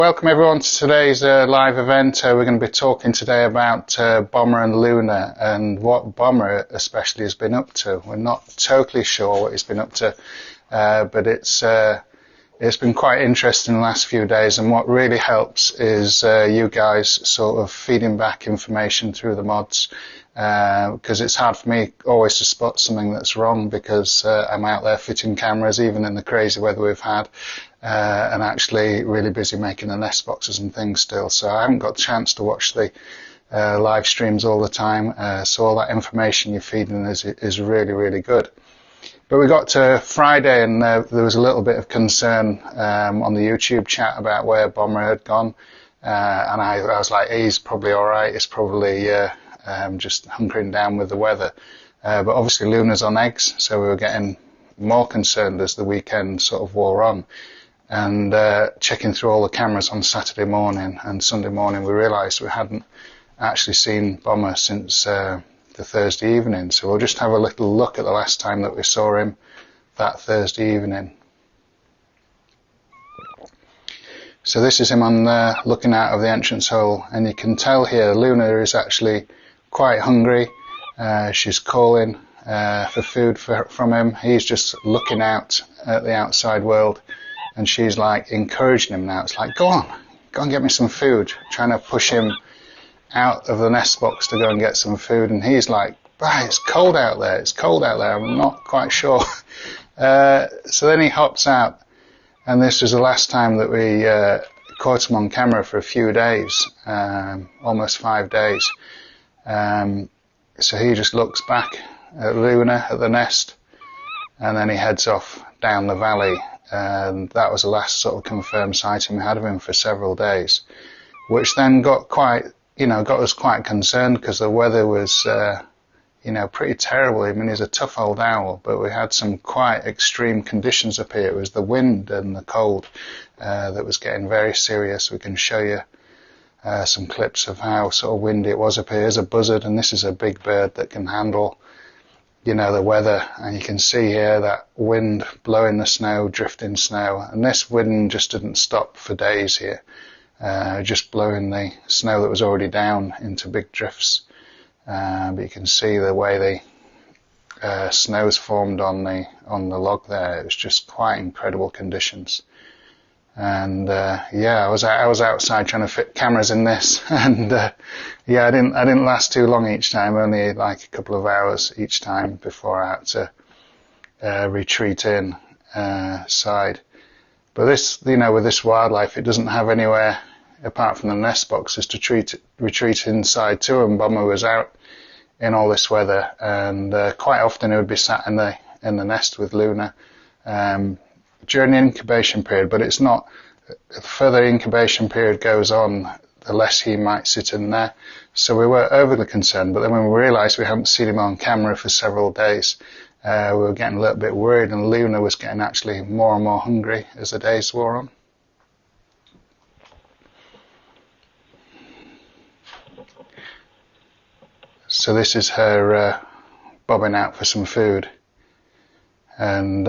Welcome everyone to today's live event. We're going to be talking today about Bomber and Luna and what Bomber especially has been up to. We're not totally sure what he's been up to, but it's been quite interesting the last few days, and what really helps is you guys sort of feeding back information through the mods, because it's hard for me always to spot something that's wrong because I'm out there fitting cameras even in the crazy weather we've had. And actually really busy making the nest boxes and things still, so I haven't got a chance to watch the live streams all the time, so all that information you're feeding is really good. But we got to Friday and there was a little bit of concern on the YouTube chat about where Bomber had gone, and I was like, he's probably alright, he's probably just hunkering down with the weather, but obviously Luna's on eggs, so we were getting more concerned as the weekend sort of wore on. And checking through all the cameras on Saturday morning and Sunday morning, we realised we hadn't actually seen Bomber since the Thursday evening. So we'll just have a little look at the last time that we saw him that Thursday evening. So this is him on looking out of the entrance hole, and you can tell here Luna is actually quite hungry. She's calling for food from him. He's just looking out at the outside world. And she's like encouraging him now. It's like, go on and get me some food. Trying to push him out of the nest box to go and get some food. And he's like, it's cold out there. It's cold out there. I'm not quite sure. So then he hops out. And this was the last time that we caught him on camera for a few days, almost 5 days. So he just looks back at Luna, at the nest, and then he heads off down the valley. And that was the last sort of confirmed sighting we had of him for several days, which then got us quite concerned because the weather was, pretty terrible. I mean, he's a tough old owl, but we had some quite extreme conditions up here. It was the wind and the cold that was getting very serious. We can show you some clips of how sort of windy it was up here. Here's a buzzard, and this is a big bird that can handle the weather, and you can see here that wind blowing the snow, drifting snow, and this wind just didn't stop for days here, just blowing the snow that was already down into big drifts, but you can see the way the snow's formed on the log there. It was just quite incredible conditions. And I was outside trying to fit cameras in this, and I didn't last too long each time, only like a couple of hours each time before I had to retreat inside. But this, with this wildlife, it doesn't have anywhere apart from the nest boxes to retreat inside to, and Bomber was out in all this weather, and quite often he would be sat in the nest with Luna during the incubation period, but it's not. The further incubation period goes on, the less he might sit in there. So we were overly concerned, but then when we realised we hadn't seen him on camera for several days, we were getting a little bit worried, and Luna was getting actually more and more hungry as the days wore on. So this is her bobbing out for some food, and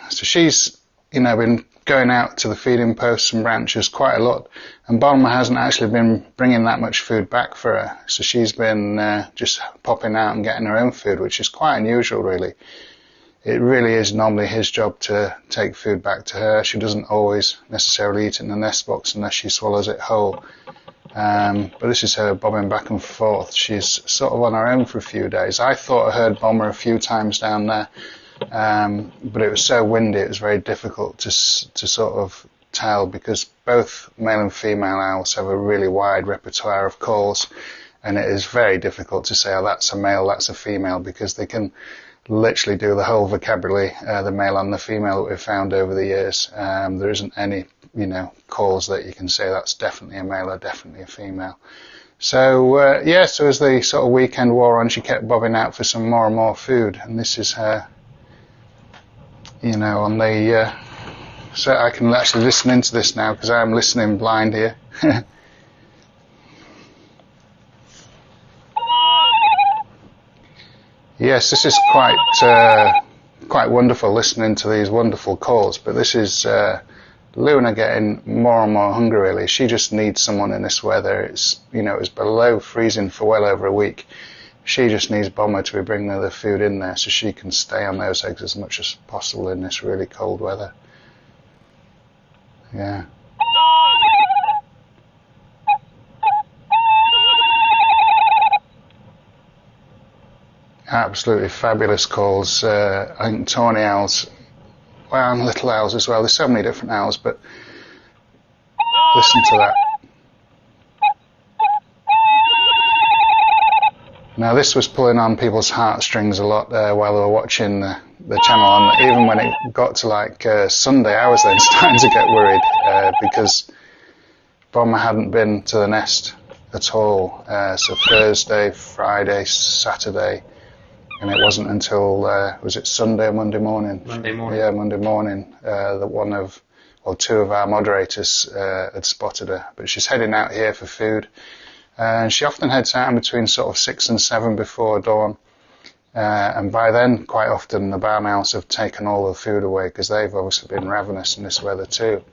so she's been going out to the feeding posts and branches quite a lot, and Bomber hasn't actually been bringing that much food back for her, so she's been just popping out and getting her own food, which is quite unusual really. It really is normally his job to take food back to her. She doesn't always necessarily eat it in the nest box unless she swallows it whole, but this is her bobbing back and forth. She's sort of on her own for a few days. I thought I heard Bomber a few times down there, but it was so windy it was very difficult to sort of tell, because both male and female owls have a really wide repertoire of calls, and it is very difficult to say, oh, that's a male, that's a female, because they can literally do the whole vocabulary, the male and the female, that we've found over the years. There isn't any calls that you can say that's definitely a male or definitely a female. So so as the sort of weekend wore on, she kept bobbing out for some more and more food, and this is her on the so I can actually listen into this now because I am listening blind here. Yes, this is quite wonderful listening to these wonderful calls, but this is Luna getting more and more hungry really. She just needs someone in this weather. It's, you know, it was below freezing for well over a week. She just needs Bomber to be bringing her the food in there so she can stay on those eggs as much as possible in this really cold weather. Yeah. Absolutely fabulous calls. I think Tawny owls, well, and little owls as well. There's so many different owls, but listen to that. Now this was pulling on people's heartstrings a lot while they were watching the channel, and even when it got to like Sunday, I was then starting to get worried because Bomber hadn't been to the nest at all. So Thursday, Friday, Saturday, and it wasn't until was it Sunday or Monday morning? Monday morning. Yeah, Monday morning that two of our moderators had spotted her. But she's heading out here for food. And she often heads out in between sort of 6 and 7 before dawn. And by then, quite often, the barn owls have taken all the food away because they've obviously been ravenous in this weather too.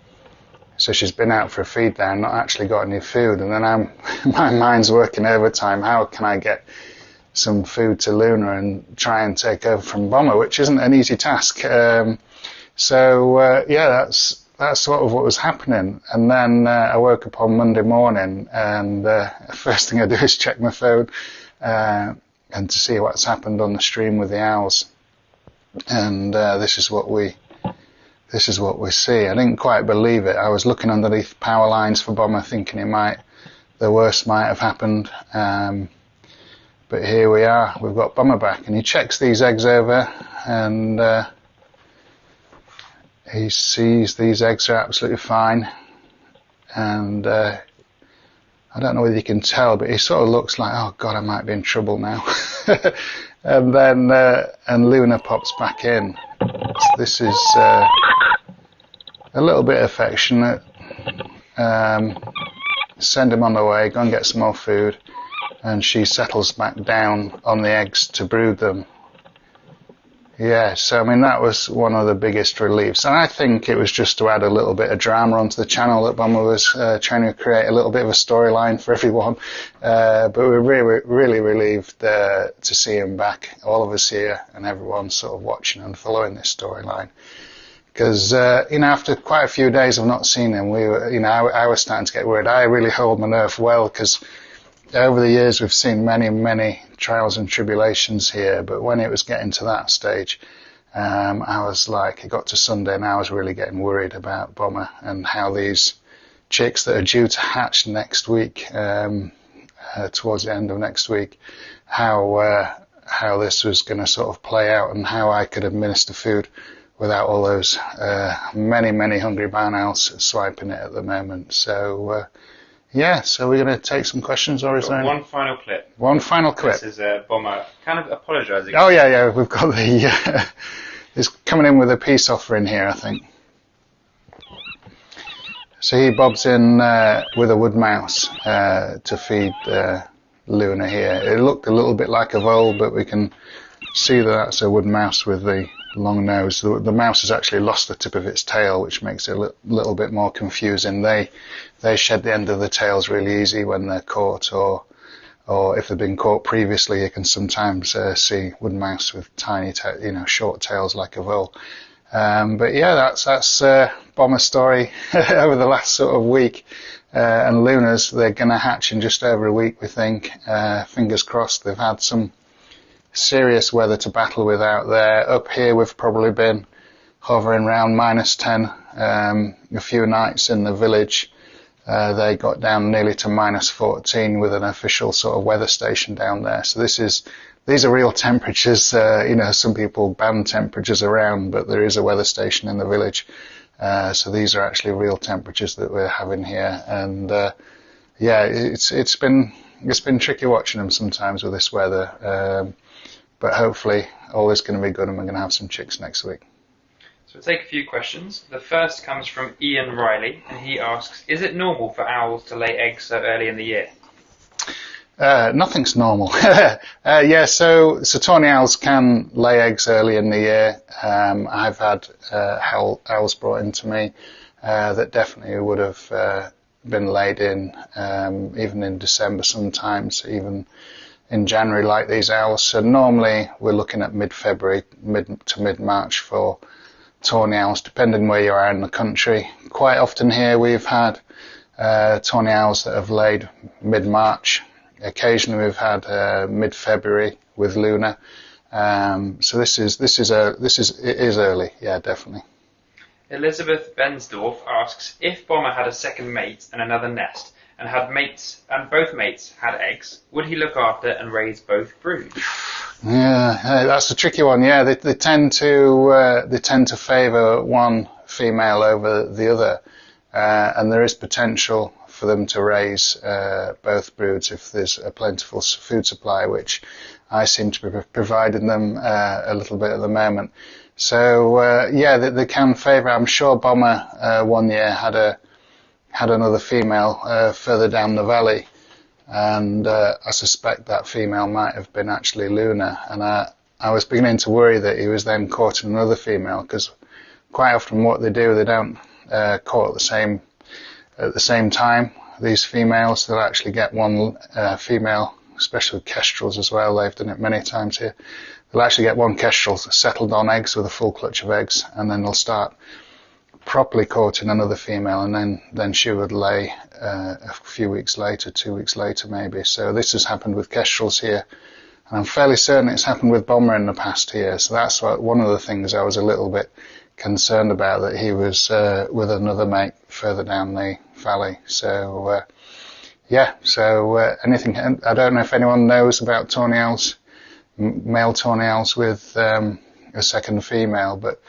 So she's been out for a feed there and not actually got any food. And then my mind's working overtime. How can I get some food to Luna and try and take over from Bomber, which isn't an easy task. Yeah, that's sort of what was happening. And then I woke up on Monday morning, and first thing I do is check my phone and to see what's happened on the stream with the owls. And this is what we see. I didn't quite believe it. I was looking underneath power lines for Bomber, thinking the worst might have happened. But here we are. We've got Bomber back, and he checks these eggs over, and he sees these eggs are absolutely fine, and I don't know whether you can tell, but he sort of looks like, oh God, I might be in trouble now. And then and Luna pops back in. So this is a little bit affectionate. Send him on the way, go and get some more food, and she settles back down on the eggs to brood them. Yeah, so I mean that was one of the biggest reliefs, and I think it was just to add a little bit of drama onto the channel that Bomber was trying to create a little bit of a storyline for everyone. But we're really relieved to see him back, all of us here and everyone sort of watching and following this storyline. Because after quite a few days of not seeing him, I was starting to get worried. I really hold my nerve well because over the years we've seen many trials and tribulations here, but when it was getting to that stage, I was like, it got to Sunday and I was really getting worried about Bomber and how these chicks that are due to hatch next week, towards the end of next week, how this was going to sort of play out and how I could administer food without all those many hungry barn owls swiping it at the moment. So yeah, so we're going to take some questions, or is there one final clip? One final clip. This is Bomber kind of apologising. Oh yeah, we've got the he's coming in with a peace offering here, I think. So he bobs in with a wood mouse to feed Luna here. It looked a little bit like a vole, but we can see that that's a wood mouse with the long nose. The mouse has actually lost the tip of its tail, which makes it a little bit more confusing. They shed the end of the tails really easy when they're caught, or if they've been caught previously, you can sometimes see wood mouse with tiny, short tails like a vole. But yeah, that's Bomber's story over the last sort of week. And Luna's, they're going to hatch in just over a week, we think. Fingers crossed. They've had some serious weather to battle with out there. Up here we've probably been hovering around -10 a few nights in the village. They got down nearly to -14 with an official sort of weather station down there. So these are real temperatures. Some people ban temperatures around, but there is a weather station in the village. So these are actually real temperatures that we're having here. And it's been tricky watching them sometimes with this weather. But hopefully all is going to be good and we're going to have some chicks next week. So we'll take a few questions. The first comes from Ian Riley, and he asks, is it normal for owls to lay eggs so early in the year? Nothing's normal. So Tawny owls can lay eggs early in the year. I've had owls brought into me that definitely would have been laid in, even in December sometimes, even in January like these owls. So normally we're looking at mid-February, mid to mid-March for tawny owls, depending where you are in the country. Quite often here we've had tawny owls that have laid mid-March. Occasionally we've had mid-February with Luna. So it is early, yeah, definitely. Elizabeth Bensdorf asks, if Bomber had a second mate and another nest, and both mates had eggs, would he look after and raise both broods? Yeah, that's a tricky one. Yeah, they tend to favour one female over the other, and there is potential for them to raise both broods if there's a plentiful food supply, which I seem to be providing them a little bit at the moment. So yeah, they can favour. I'm sure Bomber one year had another female further down the valley, and I suspect that female might have been actually Luna, and I was beginning to worry that he was then courting another female, because quite often what they do, they don't court at the same time. These females, they'll actually get one female, especially with kestrels as well, they've done it many times here. They'll actually get one kestrel settled on eggs with a full clutch of eggs, and then they'll start properly courting another female, and then she would lay a few weeks later, 2 weeks later maybe. So this has happened with kestrels here, and I'm fairly certain it's happened with Bomber in the past here. So that's one of the things I was a little bit concerned about, that he was with another mate further down the valley. So yeah, so anything, I don't know if anyone knows about tawny owls, male tawny owls with a second female, but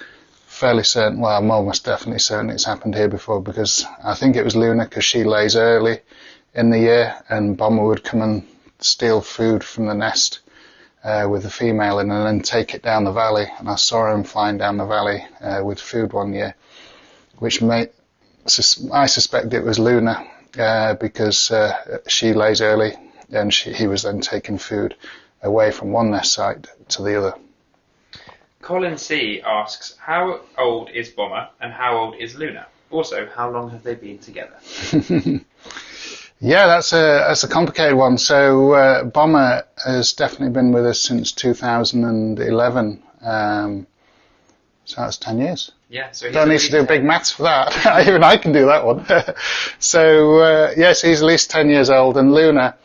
fairly certain, well, I'm almost definitely certain it's happened here before, because I think it was Luna, because she lays early in the year, and Bomber would come and steal food from the nest with the female in, and then take it down the valley. And I saw him flying down the valley with food one year, which I suspect it was Luna, because she lays early, and he was then taking food away from one nest site to the other. Colin C asks, how old is Bomber and how old is Luna? Also, how long have they been together? Yeah, that's a complicated one. So Bomber has definitely been with us since 2011. So that's 10 years. Yeah, so don't need to do big maths for that. Even I can do that one. So yes, he's at least 10 years old. And Luna,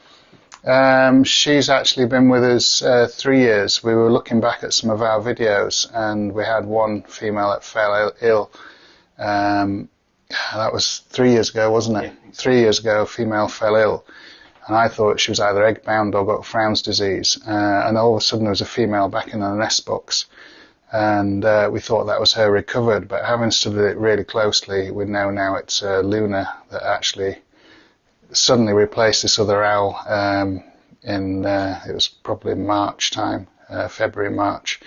she's actually been with us 3 years. We were looking back at some of our videos, and we had one female that fell ill. That was 3 years ago, wasn't it? Yeah. 3 years ago, a female fell ill, and I thought she was either egg-bound or got Frown's disease. And all of a sudden there was a female back in the nest box, and we thought that was her recovered. But having studied it really closely, we know now it's Luna that actually suddenly replaced this other owl it was probably March time, February, March,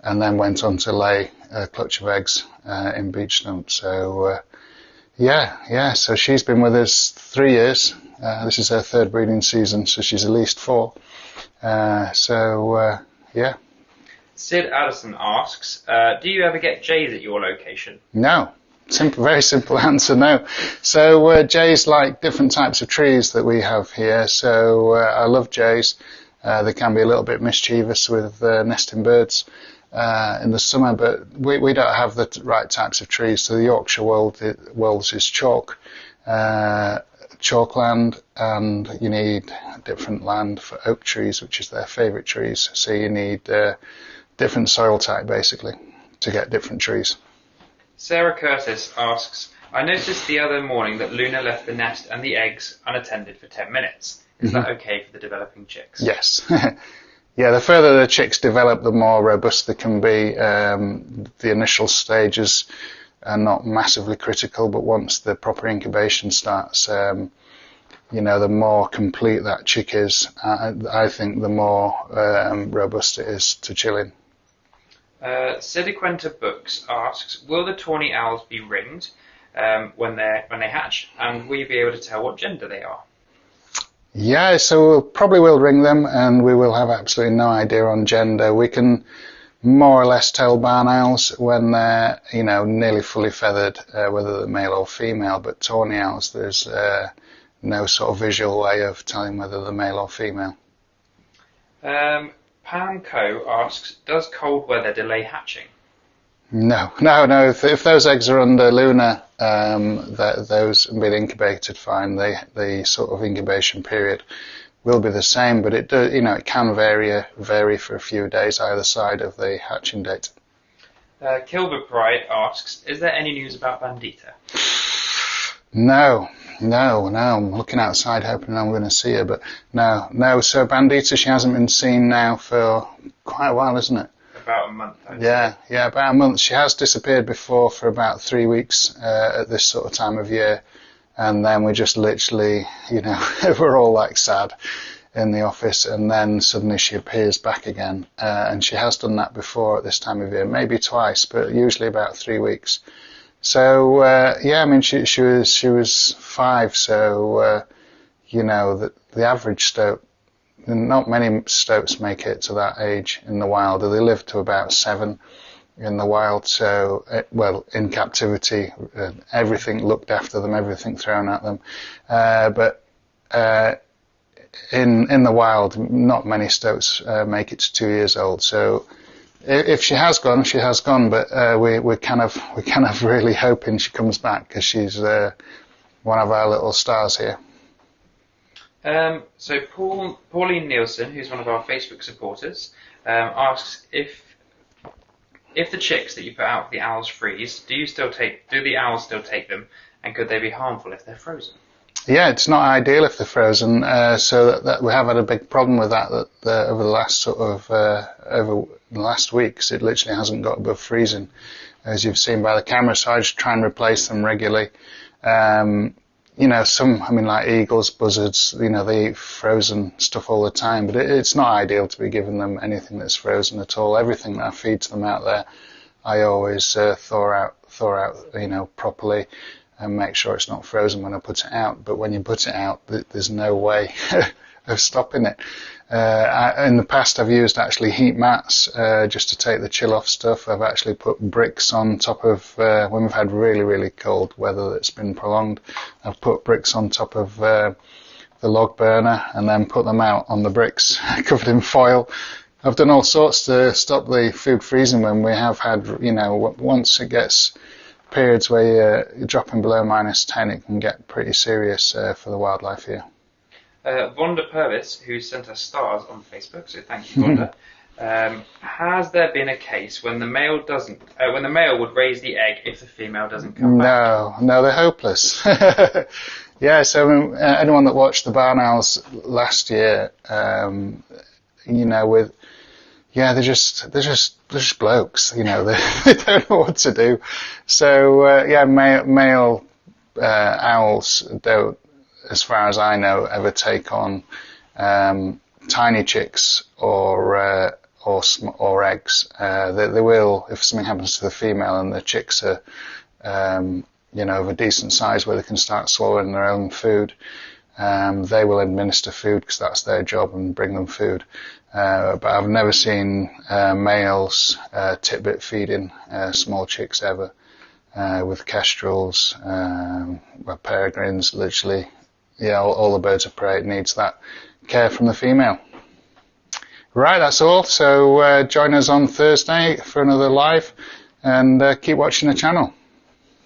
and then went on to lay a clutch of eggs in beech stump. So yeah, so she's been with us 3 years. This is her third breeding season, so she's at least 4. Yeah. Sid Addison asks, do you ever get jays at your location? No. Very simple answer, no. So jays like different types of trees that we have here. So I love jays. They can be a little bit mischievous with nesting birds in the summer, but we don't have the right types of trees. So the Yorkshire Wolds is chalkland, and you need different land for oak trees, which is their favourite trees. So you need different soil type basically to get different trees. Sarah Curtis asks, I noticed the other morning that Luna left the nest and the eggs unattended for 10 minutes. Is that okay for the developing chicks? Yes. Yeah, the further the chicks develop, the more robust they can be. The initial stages are not massively critical, but once the proper incubation starts, the more complete that chick is, I think the more robust it is to chilling. Sidiquenta Books asks, will the tawny owls be ringed when they hatch, and will you be able to tell what gender they are? Yeah, so we'll ring them, and we will have absolutely no idea on gender. We can more or less tell barn owls when they're, nearly fully feathered, whether they're male or female, but tawny owls, there's no sort of visual way of telling whether they're male or female. Panco asks, does cold weather delay hatching? No. If those eggs are under Luna, those have been incubated fine. The sort of incubation period will be the same, but it can vary for a few days either side of the hatching date. Kilbert Pride asks, is there any news about Bandita? No. I'm looking outside hoping I'm going to see her, but no. So Bandita, she hasn't been seen now for quite a while, isn't it? About a month. Yeah, about a month. She has disappeared before for about 3 weeks at this sort of time of year. And then we just literally, we're all like sad in the office, and then suddenly she appears back again. And she has done that before at this time of year, maybe twice, but usually about 3 weeks. So, she was 5, so, the average stoat, not many stoats make it to that age in the wild. They live to about 7. In the wild, so in captivity, everything looked after them, everything thrown at them, but in the wild, not many stoats make it to 2 years old. So if she has gone, she has gone. But we're kind of really hoping she comes back, because she's one of our little stars here. So Pauline Nielsen, who's one of our Facebook supporters, asks if the chicks that you put out for the owls freeze, do the owls still take them, and could they be harmful if they're frozen? Yeah, it's not ideal if they're frozen. So that we have had a big problem with that over the last over the last weeks. It literally hasn't got above freezing, as you've seen by the camera. So I just try and replace them regularly. Like eagles, buzzards, they eat frozen stuff all the time, but it's not ideal to be giving them anything that's frozen at all. Everything that I feed to them out there, I always thaw out, properly, and make sure it's not frozen when I put it out. But when you put it out, there's no way of stopping it. In the past, I've used actually heat mats just to take the chill off stuff. I've actually put bricks on top of, when we've had really, really cold weather that's been prolonged, I've put bricks on top of the log burner and then put them out on the bricks covered in foil. I've done all sorts to stop the food freezing when we have had, once it gets periods where you're dropping below -10, it can get pretty serious for the wildlife here. Vonda Purvis, who sent us stars on Facebook, so thank you, Vonda. Has there been a case when the male would raise the egg if the female doesn't come back? No, they're hopeless. Yeah, so anyone that watched the barn owls last year, they're just blokes. They don't know what to do. So male owls don't, as far as I know, ever take on tiny chicks or eggs. They will, if something happens to the female and the chicks are of a decent size where they can start swallowing their own food, they will administer food because that's their job and bring them food. But I've never seen males titbit feeding small chicks ever, with kestrels, peregrines, literally. Yeah, all the birds of prey. It needs that care from the female. Right, that's all. So join us on Thursday for another live, and keep watching the channel.